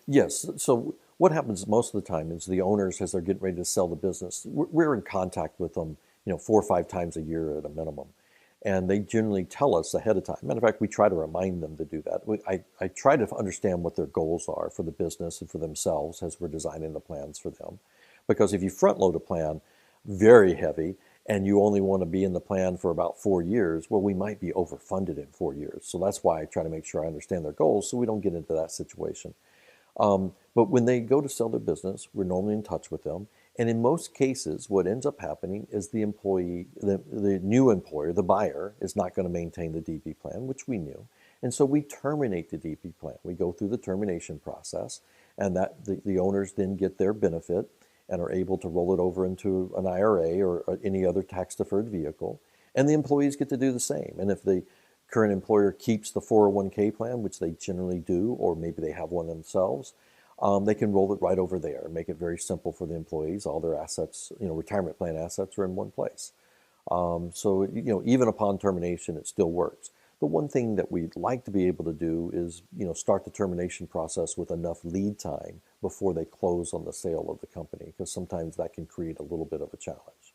Yes. So what happens most of the time is the owners, as they're getting ready to sell the business, we're in contact with them, 4 or 5 times a year at a minimum. And they generally tell us ahead of time. Matter of fact, we try to remind them to do that. I try to understand what their goals are for the business and for themselves as we're designing the plans for them. Because if you front load a plan very heavy and you only want to be in the plan for about 4 years, well, we might be overfunded in 4 years. So that's why I try to make sure I understand their goals so we don't get into that situation. But when they go to sell their business, we're normally in touch with them. And in most cases, what ends up happening is the employee, the new employer, the buyer, is not going to maintain the DB plan, which we knew. And so we terminate the DB plan. We go through the termination process, and that the owners then get their benefit and are able to roll it over into an IRA or any other tax-deferred vehicle. And the employees get to do the same. And if the current employer keeps the 401k plan, which they generally do, or maybe they have one themselves, they can roll it right over there and make it very simple for the employees. All their assets, retirement plan assets are in one place. So, even upon termination, it still works. The one thing that we'd like to be able to do is, start the termination process with enough lead time before they close on the sale of the company, because sometimes that can create a little bit of a challenge.